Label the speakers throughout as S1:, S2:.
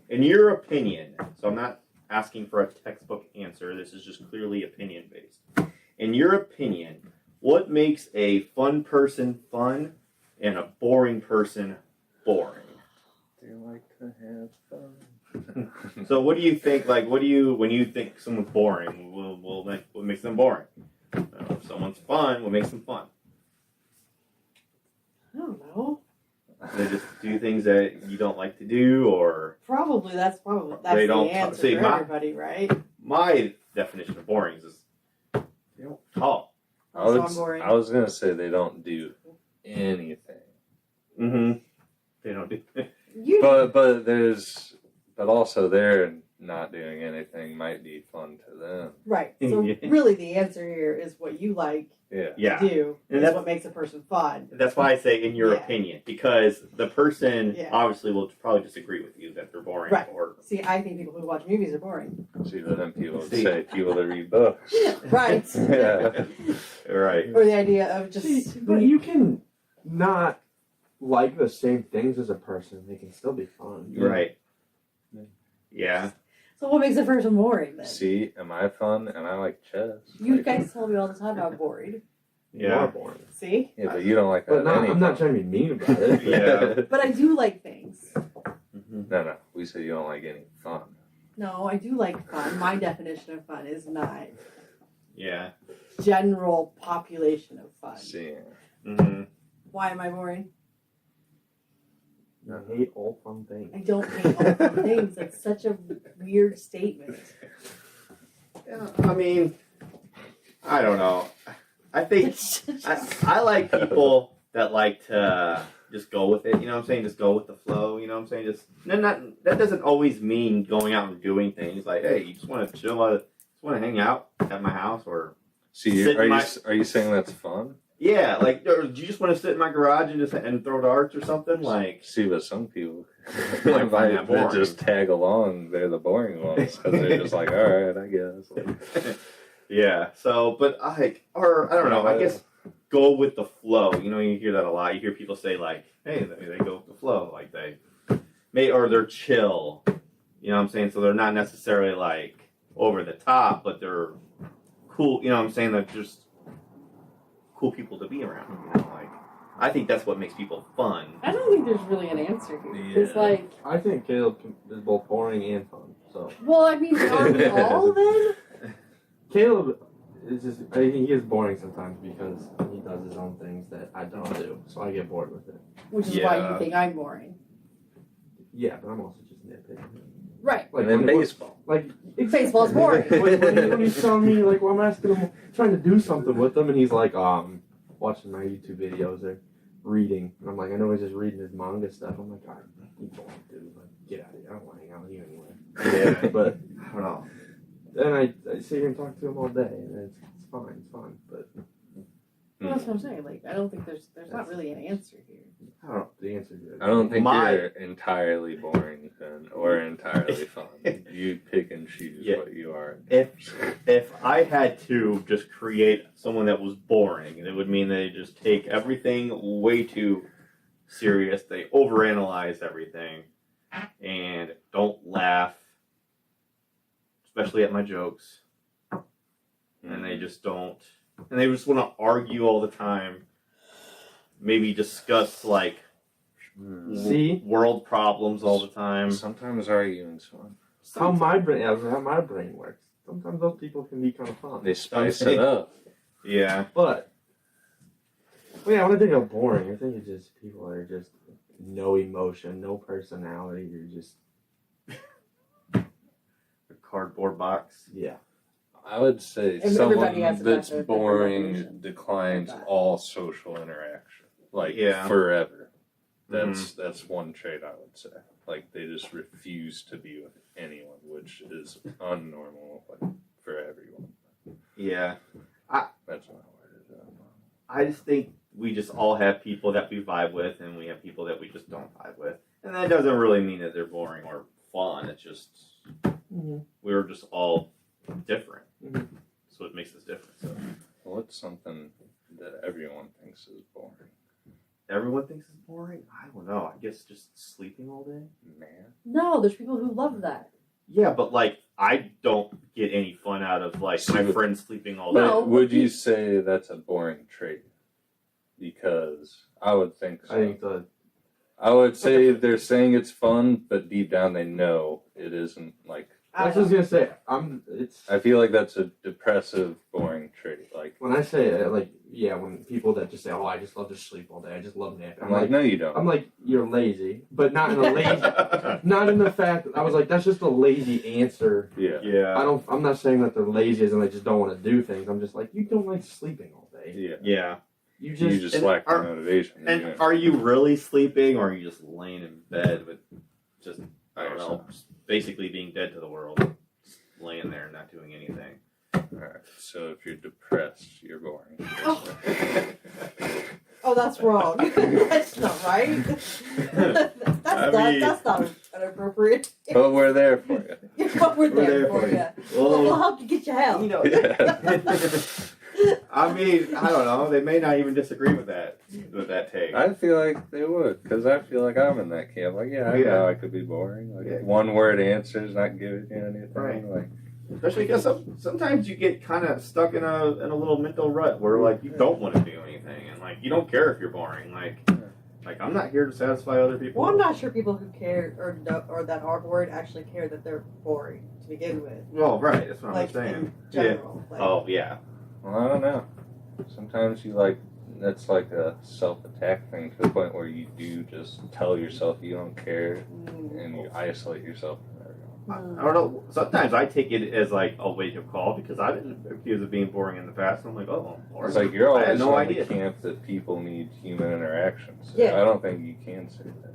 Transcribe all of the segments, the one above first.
S1: in your opinion, so I'm not asking for a textbook answer, this is just clearly opinion based. In your opinion, what makes a fun person fun and a boring person boring?
S2: They like to have fun.
S1: So what do you think, like, when you think someone's boring, what makes them boring? If someone's fun, what makes them fun?
S3: I don't know.
S1: They just do things that you don't like to do, or
S3: Probably that's
S1: They don't
S3: the answer
S1: see,
S3: for
S1: my-
S3: everybody, right?
S1: my definition of boring is they don't talk.
S3: So I'm boring.
S2: I was gonna say they don't do anything,
S1: Mm-hmm. They don't do.
S3: You
S2: but also they're not doing anything might be fun to them.
S3: right. So
S1: Yeah.
S3: really, the answer here is what you like
S2: Yeah.
S1: Yeah.
S3: to do
S1: And
S3: is
S1: that's-
S3: what makes a person fun.
S1: That's why I say in your
S3: Yeah.
S1: opinion, because the person
S3: Yeah.
S1: obviously will probably disagree with you that they're boring.
S3: Right.
S1: Or
S3: See, I think people who watch movies are boring.
S2: See, but then people would
S1: See.
S2: say people that read books.
S3: Right.
S2: Yeah.
S1: right.
S3: Or the idea of just
S4: See, but you can not like the same things as a person. They can still be fun.
S1: Right. Yeah.
S3: So what makes a person boring then?
S2: See, am I fun? And I like chess.
S3: You
S2: Like-
S3: guys tell me all the time I'm boring.
S4: You
S1: Yeah.
S4: are boring.
S3: See?
S2: Yeah, but you don't like
S4: But
S2: that.
S4: I'm not trying to be mean about it.
S1: Yeah.
S3: But I do like things.
S1: Mm-hmm.
S2: No. We say you don't like any fun.
S3: No, I do like fun. My definition of fun is not
S1: Yeah.
S3: general population of fun.
S2: See,
S1: Mm-hmm.
S3: Why am I boring?
S4: I hate all fun things.
S3: I don't hate all fun things. That's such a weird statement.
S1: Yeah, I mean, I don't know. I think I like people that like to just go with it. You know what I'm saying? Just go with the flow. You know what I'm saying? That doesn't always mean going out and doing things like, hey, you just want to chill, just want to hang out at my house, or
S2: see,
S1: Sit in
S2: are you saying that's fun?
S1: yeah, like, or do you just want to sit in my garage and throw darts or something like?
S2: See, but some people
S1: Might find that boring.
S2: just tag along. They're the boring ones because they're just like, all right, I guess. Like,
S1: Yeah. So, but I don't know. I guess go with the flow. You know, you hear that a lot. You hear people say like, "Hey, they go with the flow," like or they're chill. You know what I'm saying? So they're not necessarily like over the top, but they're cool. You know what I'm saying? They're just cool people to be around. You know, like I think that's what makes people fun.
S3: I don't think there's really an answer here. It's
S2: Yeah.
S3: like,
S4: I think Caleb is both boring and fun. So
S3: well, I mean, are we all then?
S4: Caleb is just he is boring sometimes because he does his own things that I don't do. So I get bored with it.
S3: Which is why
S1: Yeah.
S3: you think I'm boring.
S4: Yeah, but I'm also just nitpicking.
S3: Right.
S4: Like
S2: and then
S4: when-
S2: baseball.
S4: Like
S3: Baseball's boring.
S4: when he's telling me like, well, I'm asking him, trying to do something with him, and he's like, watching my YouTube videos or reading, and I'm like, I know he's just reading his manga stuff. I'm like, all right, keep going, dude. Like, get out of here. I don't want to hang out with you anyway.
S1: Yeah.
S4: But
S1: I don't know.
S4: then I sit here and talk to him all day, and it's fine, but
S3: Well, that's what I'm saying. Like, I don't think there's not really an answer here.
S4: I don't know. The answer is
S2: I don't think
S1: My-
S2: you're entirely boring then, or entirely fun. You pick and choose
S1: Yeah.
S2: what you are.
S1: If I had to just create someone that was boring, it would mean they just take everything way too serious. They overanalyze everything and don't laugh, especially at my jokes. And they just don't. And they just want to argue all the time. Maybe discuss like
S4: See?
S1: world problems all the time.
S2: Sometimes arguing's fun.
S4: how my brain works. Sometimes those people can be kind of fun.
S2: They spice it up.
S1: Yeah.
S4: But yeah, when I think of boring, I think it's just people that are just no emotion, no personality. You're just
S1: A cardboard box.
S4: yeah.
S2: I would say
S3: Everybody
S2: someone
S3: has a
S2: that's
S3: different
S2: boring
S3: definition
S2: declines
S3: of that.
S2: all social interaction, like
S1: Yeah.
S2: forever. That's one trait I would say. Like they just refuse to be with anyone, which is unnormal, like for everyone.
S1: Yeah.
S2: That's not what it is.
S1: I just think we just all have people that we vibe with, and we have people that we just don't vibe with. And that doesn't really mean that they're boring or fun. It's just we're just all different.
S4: Mhm.
S1: So it makes us different. So
S2: What's something that everyone thinks is boring?
S1: everyone thinks it's boring. I don't know. I guess just sleeping all day.
S2: Man.
S3: No, No, there's people who love that.
S1: Yeah, but like I don't get any fun out of like my
S2: See,
S1: friends sleeping all day.
S3: No.
S2: But would you say that's a boring trait? Because I would think so.
S4: I think the
S2: I would say they're saying it's fun, but deep down they know it isn't. Like,
S4: I was just gonna say it's
S2: I feel like that's a depressive, boring trait. Like,
S4: when I say it, like when people that just say, "Oh, I just love to sleep all day. I just love napping."
S2: I'm like, no, you don't.
S4: I'm like, you're lazy, but not in a lazy, not in the fact. I was like, that's just a lazy answer.
S2: Yeah.
S1: Yeah.
S4: I'm not saying that they're lazy as in they just don't want to do things. I'm just like, you don't like sleeping all day.
S2: Yeah.
S1: Yeah.
S4: You
S2: You
S4: just
S2: just
S1: and
S2: lack the
S1: are-
S2: motivation.
S1: And
S2: yeah.
S1: are you really sleeping, or are you just laying in bed with just I don't know, just basically being dead to the world, just laying there and not doing anything?
S2: Alright, so if you're depressed, you're boring.
S3: Oh, that's wrong. That's not right. That's not an appropriate.
S2: But we're there for you.
S3: But we're there
S1: there
S3: for
S1: for
S3: you.
S1: Well,
S3: We'll help you get your help.
S1: you know,
S2: Yeah.
S1: I mean, I don't know. They may not even disagree with that take.
S2: I feel like they would, because I feel like I'm in that camp. Like, I know I could be boring. Like,
S1: Yeah.
S2: one word answers, not giving you anything.
S1: Right.
S2: Like,
S1: Especially because sometimes you get kind of stuck in a little mental rut where like you don't want to do anything and like you don't care if you're boring. Like I'm not here to satisfy other people.
S3: Well, I'm not sure people who care or that are bored actually care that they're boring to begin with.
S1: Well, right. That's what
S3: Like
S1: I'm saying.
S3: in general. Like,
S1: Oh yeah.
S2: well, I don't know. Sometimes you like, that's like a self-attack thing to the point where you do just tell yourself you don't care and you isolate yourself from everyone.
S1: I don't know. Sometimes I take it as like a wake-up call because I've been accused of being boring in the past. And I'm like, oh, boring.
S2: It's like you're
S1: I had
S2: always
S1: no
S2: on
S1: idea.
S2: the camp that people need human interactions. So
S3: Yeah.
S2: I don't think you can say that.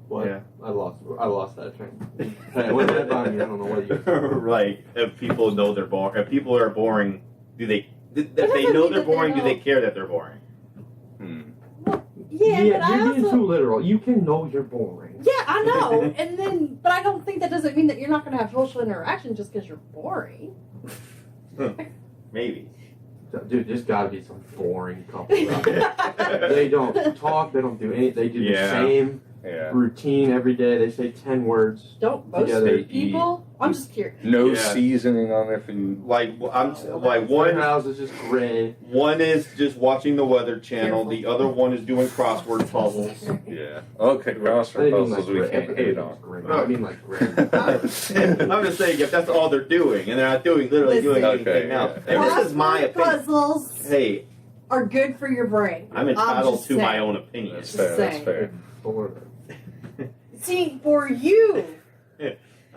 S4: what?
S1: Yeah.
S4: I lost that train. Hey, what did I don't know what you.
S1: Right. If people know they're boring, if people are boring, do they? If they
S3: doesn't
S1: know
S3: mean
S1: they're
S3: that they
S1: boring, do they
S3: don't-
S1: care that they're boring?
S3: Yeah, but I
S4: you're being
S3: also.
S4: too literal. You can know you're boring.
S3: Yeah, I know. And then, but I don't think that doesn't mean that you're not going to have social interaction just because you're boring.
S1: Maybe.
S4: Dude, there's got to be some boring couples out there. They don't talk. They don't do anything. They do
S1: Yeah.
S4: the same
S2: Yeah.
S4: routine every day. They say 10 words.
S3: Don't most
S4: Together
S3: people. I'm just curious.
S2: No
S1: Yeah.
S2: seasoning on their food.
S1: Like I'm like
S4: One
S1: one.
S4: house is just gray.
S1: One is just watching the Weather Channel.
S3: Careful.
S1: The other one is doing crossword puzzles.
S2: Yeah. Okay,
S4: I
S2: crossword
S4: didn't mean
S2: puzzles
S4: like
S2: we
S4: gray.
S2: can't hate on.
S4: Gray. I mean like gray.
S1: I'm just saying if that's all they're doing, and they're not literally doing
S2: Listen.
S1: anything
S2: Okay,
S1: else.
S2: yeah.
S1: And this is my
S3: Crossword
S1: opinion.
S3: puzzles
S1: Hey,
S3: are good for your brain.
S1: I'm entitled
S3: just
S1: to my
S3: saying.
S1: own opinion.
S2: That's
S3: Just
S2: fair. That's
S3: saying.
S2: fair.
S3: See, for you,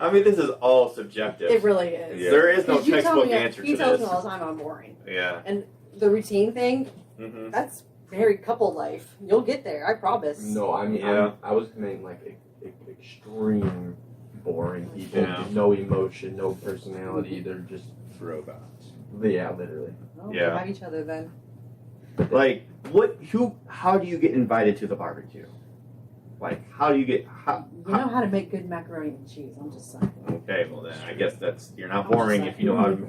S1: I mean, this is all subjective.
S3: it really is.
S2: Yeah.
S1: There is no
S3: 'Cause you tell
S1: textbook
S3: me,
S1: answer
S3: you
S1: to
S3: tell
S1: this.
S3: me all the time I'm boring.
S1: Yeah.
S3: The routine thing,
S1: Mm-hmm.
S3: that's married couple life. You'll get there, I promise.
S4: No, I mean,
S1: Yeah.
S4: I was meant like extreme boring people.
S1: Yeah.
S4: No emotion, no personality. They're just,
S2: Robots.
S4: yeah, literally.
S3: Well,
S1: Yeah.
S3: We have each other then.
S1: Like, how do you get invited to the barbecue? Like, how do you get,
S3: You know how to make good macaroni and cheese. I'm just saying.
S1: okay, well then, I guess you're not
S3: I'm just
S1: boring
S3: saying.
S1: if you know how to,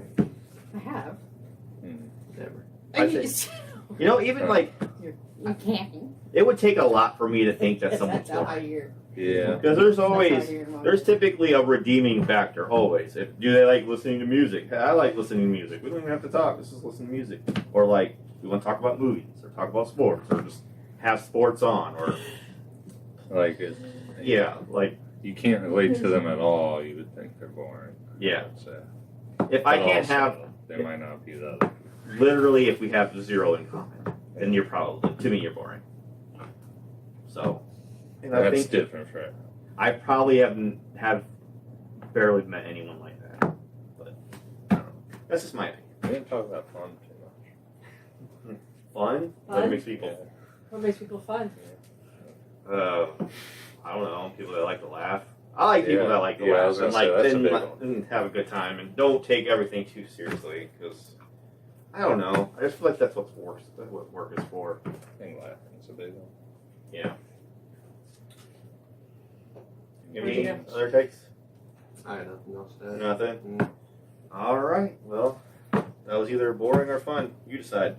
S3: I have.
S4: Never.
S1: I you know, even like,
S3: you can't.
S1: it would take a lot for me to think that someone's
S3: That's how I
S1: boring.
S3: hear.
S2: Yeah.
S1: Because there's
S3: That's how I
S1: always,
S3: hear mine.
S1: there's typically a redeeming factor, always. Do they like listening to music? Hey, I like listening to music. We don't even have to talk, let's just listen to music. Or like, we want to talk about movies, or talk about sports, or just have sports on, or,
S2: Like,
S1: yeah, like,
S2: you can't relate to them at all. You would think they're boring.
S1: Yeah.
S2: I'd say.
S1: if I
S2: But
S1: can't
S2: also,
S1: have,
S2: They might not be the other.
S1: literally, if we have zero in common, then you're probably, to me, you're boring. So, and I
S2: That's
S1: think
S2: different for everyone.
S1: I probably have barely met anyone like that. But, I don't know. That's just my opinion.
S2: We didn't talk about fun too much.
S1: Fun? What
S3: Fun?
S1: makes people,
S3: What makes people fun?
S1: I don't know, people that like to laugh. I like people
S2: Yeah.
S1: that like to
S2: Yeah, I
S1: laugh
S2: was
S1: and
S2: gonna say,
S1: like
S2: that's a
S1: then
S2: big
S1: and have a good time and don't take everything too seriously because I don't know. I just feel like that's what work is for.
S2: I think laughing's a big one.
S1: Yeah. You
S3: Where'd you
S1: mean
S3: go?
S1: other takes?
S4: I had nothing else to add.
S1: Nothing.
S4: Mm.
S1: All right. Well, that was either boring or fun. You decide.